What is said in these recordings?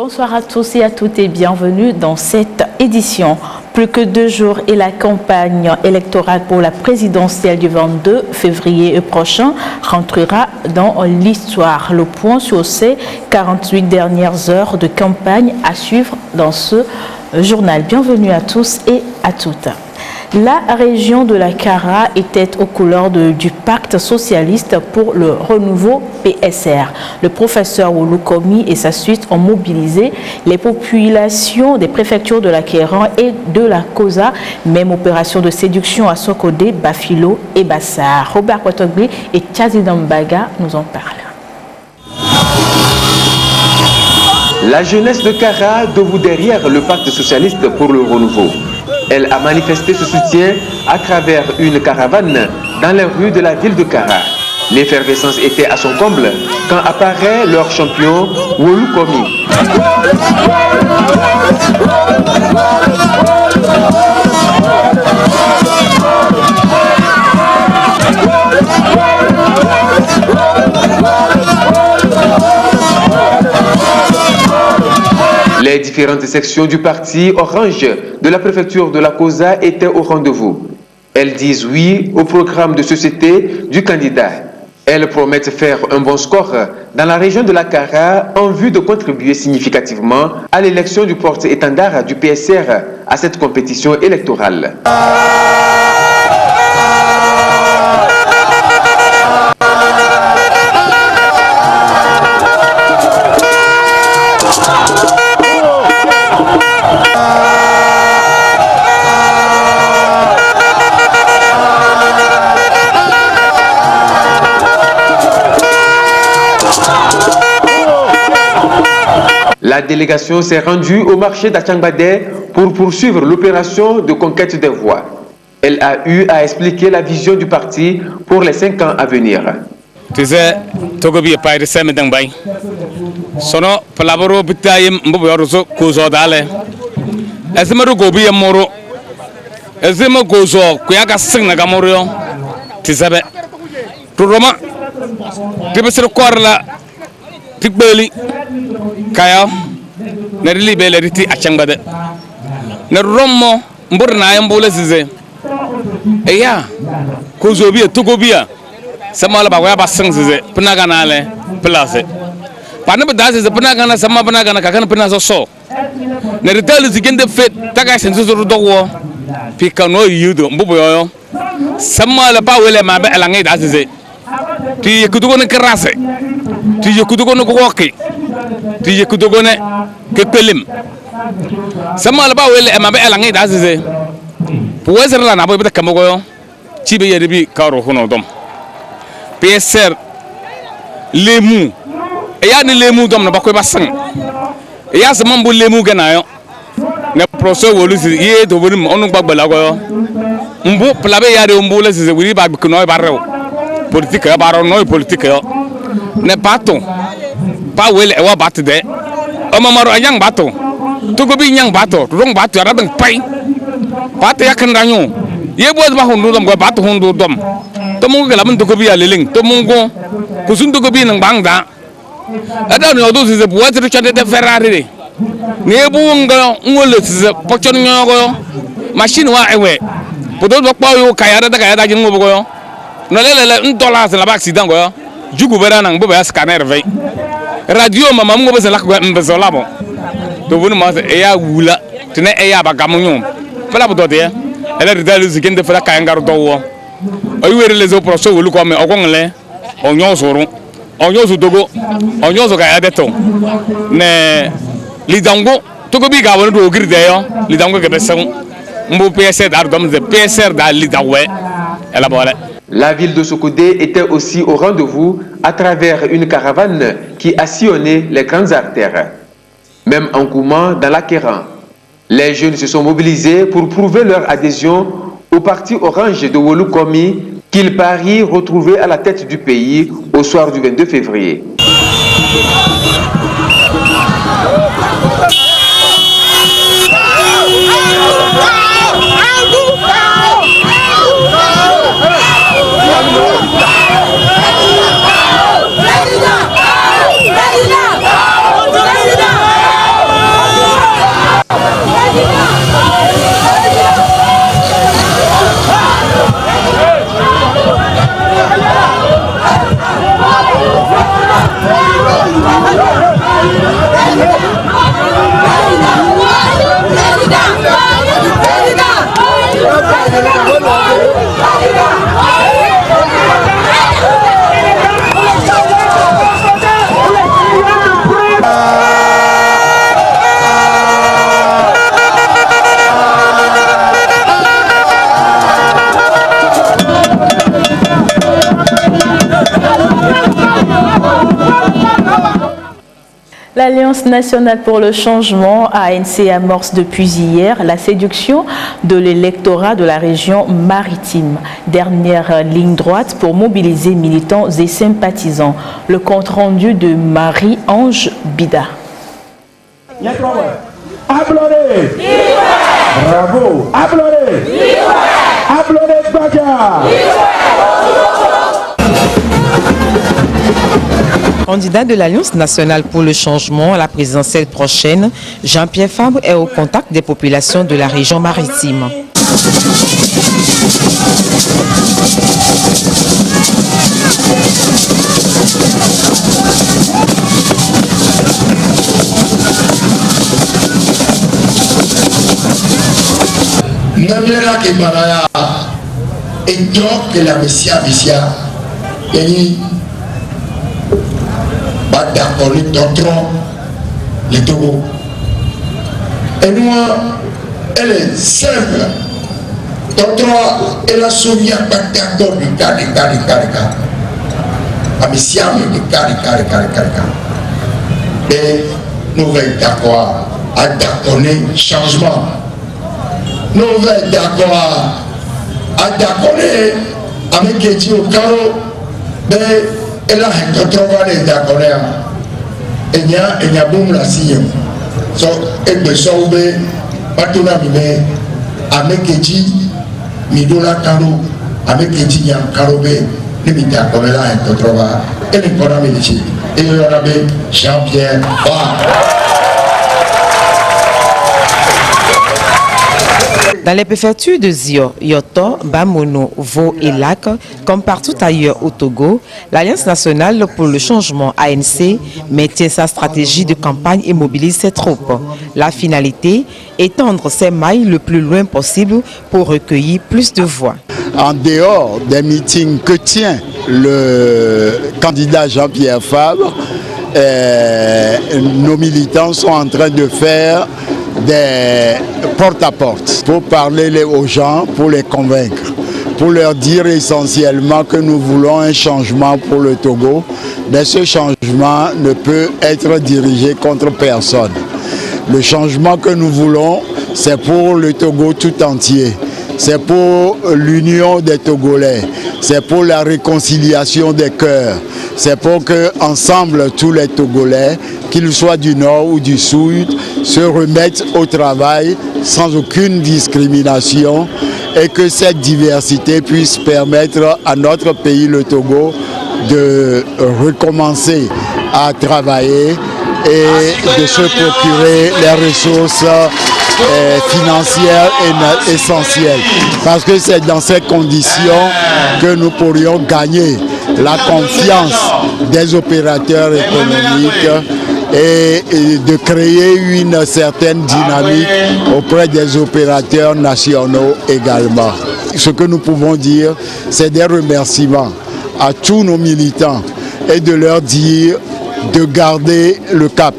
Bonsoir à tous et à toutes et bienvenue dans cette édition. Plus que 2 jours et la campagne électorale pour la présidentielle du 22 février prochain rentrera dans l'histoire. Le point sur ces 48 dernières heures de campagne à suivre dans ce journal. Bienvenue à tous et à toutes. La région de la Kara était aux couleurs du pacte socialiste pour le renouveau PSR. Le professeur Wolukomi et sa suite ont mobilisé les populations des préfectures de la Kéran et de la Kosa. Même opération de séduction à Sokodé, Bafilo et Bassar. Robert Kwatogbe et Tchazidambaga nous en parlent. La jeunesse de Kara debout derrière le pacte socialiste pour le renouveau. Elle a manifesté ce soutien à travers une caravane dans les rues de la ville de Kara. L'effervescence était à son comble quand apparaît leur champion Wolukomi. Les différentes sections du parti Orange de la préfecture de la Kosa étaient au rendez-vous. Elles disent oui au programme de société du candidat. Elles promettent faire un bon score dans la région de la Kara en vue de contribuer significativement à l'élection du porte-étendard du PSR à cette compétition électorale. La délégation s'est rendue au marché d'Achangbadé pour poursuivre l'opération de conquête des voix. Elle a eu à expliquer la vision du parti pour les 5 ans à venir. Kaya nerili be leriti achangbade ne rommo mburna yambule zize eya kozobia togobia samala ba wa basang zize pnaga nale place pane bada zize pnaga na sama pnaga na kakana pna so ne ritalu zigende fet taga senzo dowo pika no yudo mbubo yo samala ba wele ma be elangai da zize ti kudugo ne krase ti kudugo no koki ti kudugo ne kepelim sama ba wele e ma be elangai da zize puwezer la na bo be kamogo yo ci be yede bi karo hono dom PSR lemu e ya ni lemu dom na ba ko ba sang e ya sama mbo lemu gana yo ne professeur wolu si ye to bonim onu gbagbala go yo mbo plabe ya de mbo le zize wiri ba bi kuno ba rew politique ya baro no politique yo ne pato pa wele e wa bat de o mamaro anyang bato to go bi nyang bato rong bato ara dang pai pato yakan ranyo ye bo ba hundu dom go bato hundu dom to mo gela mun to go bi aleling to mo go kusun to go bi nang bangda ada no do se bo watre chande de ferrari ne bu nga ngole se pochon nyogo machine wa ewe podo do pa yo kaya da jin ngo go no lele $1 la ba accident go jugu bera nang bo ba scanner ve radio mama ngo be la ko mbezola bon to bunu ma e ya wula tene e ya ba gamunyo fala bodo de ele ridalu zikende fala kaya ngar do wo o yere les opérations wulu ko me o gongle o nyoso dogo o nyoso kaya de to ne lidango to go bi ga wonu do girde yo lidango ke be sen mbo PSR dar dom de PSR da lidawe ela bole. La ville de Sokodé était aussi au rendez-vous à travers une caravane qui a sillonné les grandes artères. Même engouement dans la Kéran. Les jeunes se sont mobilisés pour prouver leur adhésion au parti Orange de Wolukomi qu'ils parient retrouver à la tête du pays au soir du 22 février. L'Alliance nationale pour le changement, ANC, amorce depuis hier la séduction de l'électorat de la région maritime. Dernière ligne droite pour mobiliser militants et sympathisants. Le compte rendu de Marie-Ange Bida. Applaudez! Bravo! Applaudez! Applaudez Badia! Candidat de l'Alliance nationale pour le changement à la présidentielle prochaine, Jean-Pierre Fabre est au contact des populations de la région maritime. Namela ke baraya et donc que la messia yani ba d'accord les tontron les Togo et moi elle est simple tontron elle a soumis à pas d'accord du cas a messia mais de cas et nous va d'accord à d'accord changement. Nous sommes d'accord à d'accord avec Kéti au carreau, mais elle a un contrôle d'accord. Et il y a boum la signe. Et me sauver, pas tout la mine, avec Kéti, Midola carreau, avec Kéti, il y a un carreau, les militaires comme elle a un contrôle. Et les corps militaires. Et il y aura Jean-Pierre. Dans les préfectures de Zio, Yoto, Bamono, Vo et Lac, comme partout ailleurs au Togo, l'Alliance nationale pour le changement ANC maintient sa stratégie de campagne et mobilise ses troupes. La finalité, étendre ses mailles le plus loin possible pour recueillir plus de voix. En dehors des meetings que tient le candidat Jean-Pierre Fabre, nos militants sont en train de faire des porte-à-porte pour parler aux gens, pour les convaincre, pour leur dire essentiellement que nous voulons un changement pour le Togo, mais ce changement ne peut être dirigé contre personne. Le changement que nous voulons, c'est pour le Togo tout entier. C'est pour l'union des Togolais, c'est pour la réconciliation des cœurs, c'est pour que ensemble tous les Togolais, qu'ils soient du nord ou du sud, se remettent au travail sans aucune discrimination et que cette diversité puisse permettre à notre pays, le Togo, de recommencer à travailler et de se procurer les ressources financières et essentielles. Parce que c'est dans ces conditions que nous pourrions gagner la confiance des opérateurs économiques et de créer une certaine dynamique auprès des opérateurs nationaux également. Ce que nous pouvons dire, c'est des remerciements à tous nos militants et de leur dire de garder le cap,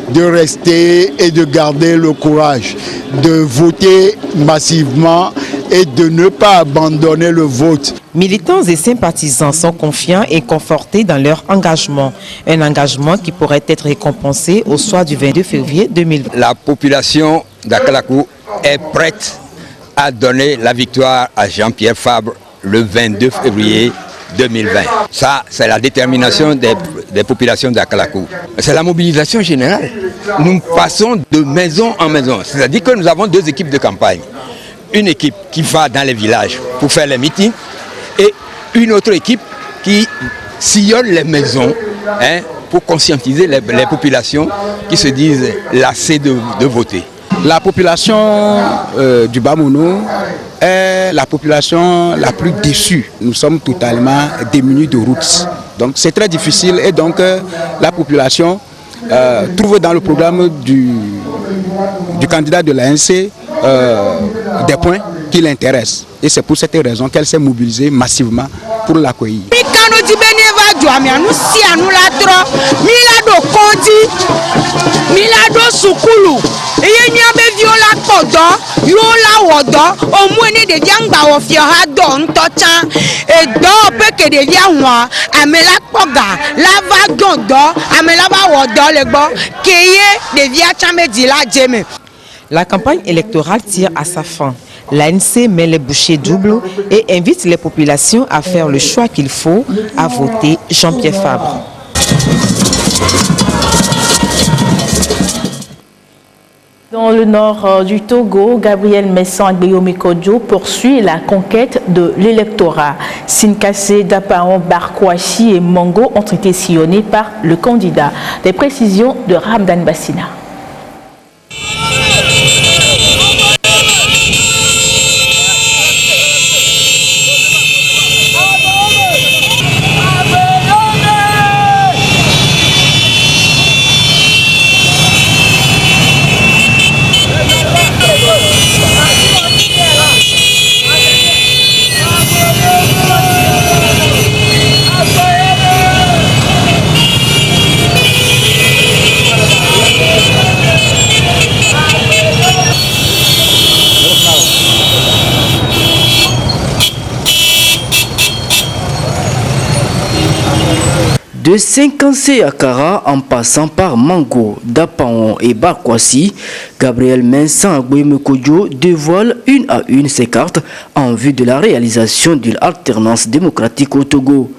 de rester et de garder le courage, de voter massivement et de ne pas abandonner le vote. Militants et sympathisants sont confiants et confortés dans leur engagement. Un engagement qui pourrait être récompensé au soir du 22 février 2020. La population d'Akalakou est prête à donner la victoire à Jean-Pierre Fabre le 22 février 2020. Ça, c'est la détermination des populations d'Akalakou. C'est la mobilisation générale. Nous passons de maison en maison. C'est-à-dire que nous avons deux équipes de campagne. Une équipe qui va dans les villages pour faire les meetings et une autre équipe qui sillonne les maisons pour conscientiser les populations qui se disent lassées de voter. La population du Bamono est la population la plus déçue. Nous sommes totalement démunis de routes. Donc c'est très difficile et donc la population trouve dans le programme du candidat de l'ANC des points qui l'intéressent. Et c'est pour cette raison qu'elle s'est mobilisée massivement pour l'accueillir. Milado Konti, Milado Sukulu, et il y a des viola kpɔdɔ yola wɔdɔ omuni ɖevia ŋgba wɔ fia ha dɔ ŋutɔ tsã edɔ pe ke ɖevia hɔa ame la kpɔ ga la va dɔn dɔ ame la va wɔ dɔ le gbɔ keye ɖevia tsã me dzi la dze me. La campagne électorale tire à sa fin. L'ANC met les bouchées doubles et invite les populations à faire le choix qu'il faut à voter Jean-Pierre Fabre. Dans le nord du Togo, Gabriel Mensah-Agbeyomi-Kodjo poursuit la conquête de l'électorat. Sinkase, Dapaon, Barkouachi et Mongo ont été sillonnés par le candidat. Des précisions de Ramdan Bassina. De Sinkase à Kara en passant par Mango, Dapaon et Barkouachi, Gabriel Mensah-Agbeyomi-Kodjo dévoile une à une ses cartes en vue de la réalisation d'une alternance démocratique au Togo.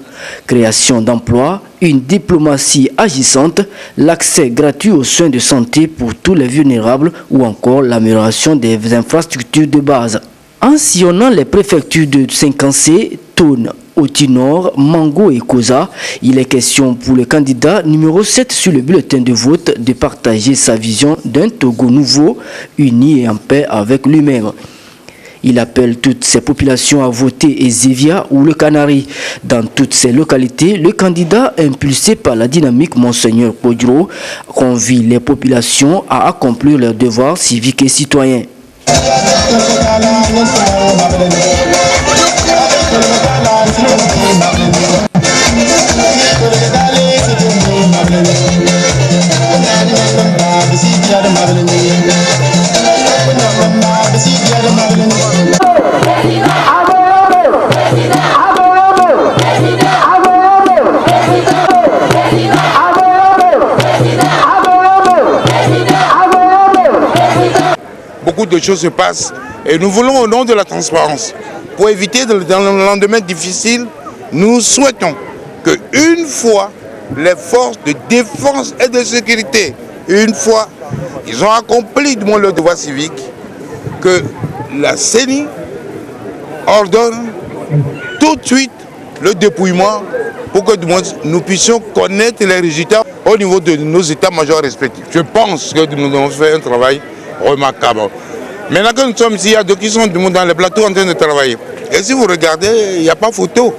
Création d'emplois, une diplomatie agissante, l'accès gratuit aux soins de santé pour tous les vulnérables ou encore l'amélioration des infrastructures de base. En sillonnant les préfectures de Sinkase, Tone, Oti-Nord, Mango et Koza, il est question pour le candidat numéro 7 sur le bulletin de vote de partager sa vision d'un Togo nouveau, uni et en paix avec lui-même. Il appelle toutes ces populations à voter Ezevia ou le Canari. Dans toutes ces localités, le candidat impulsé par la dynamique Monseigneur Kodjo convie les populations à accomplir leurs devoirs civiques et citoyens. Beaucoup de choses se passent et nous voulons au nom de la transparence, pour éviter dans le lendemain difficile, nous souhaitons qu'une fois les forces de défense et de sécurité, une fois ils ont accompli du moins leur devoir civique, que la CENI ordonne tout de suite le dépouillement pour que du moins nous puissions connaître les résultats au niveau de nos états-majors respectifs. Je pense que nous avons fait un travail remarquable. Maintenant que nous sommes ici, il y a d'autres qui sont dans les plateaux en train de travailler. Et si vous regardez, il n'y a pas photo.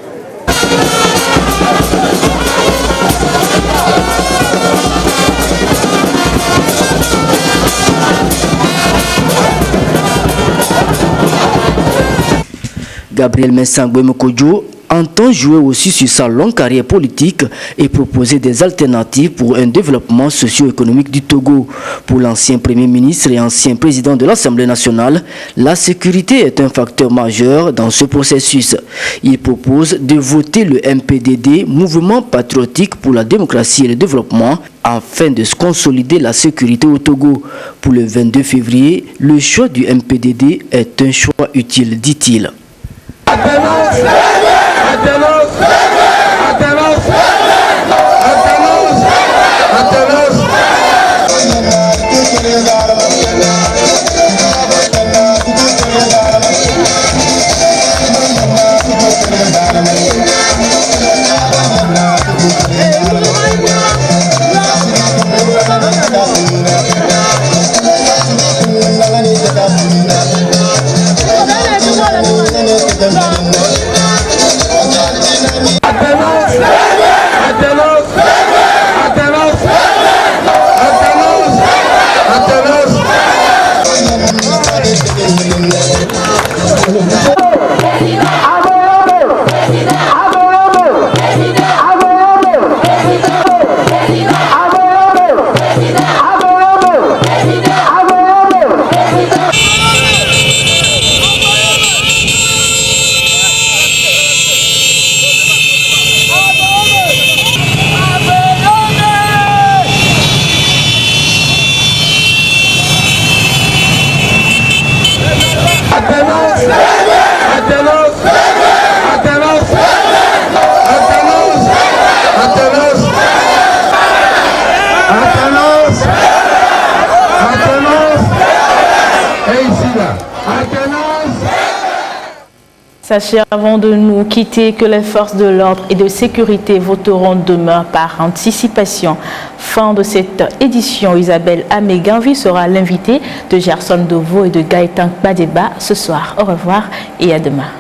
Gabriel Mensah-Agbeyomi-Kodjo entend jouer aussi sur sa longue carrière politique et proposer des alternatives pour un développement socio-économique du Togo. Pour l'ancien Premier ministre et ancien président de l'Assemblée nationale, la sécurité est un facteur majeur dans ce processus. Il propose de voter le MPDD, Mouvement patriotique pour la démocratie et le développement, afin de consolider la sécurité au Togo. Pour le 22 février, le choix du MPDD est un choix utile, dit-il. Sachez avant de nous quitter que les forces de l'ordre et de sécurité voteront demain par anticipation. Fin de cette édition, Isabelle Améganvi sera l'invitée de Gerson Dovo et de Gaëtan Badeba ce soir. Au revoir et à demain.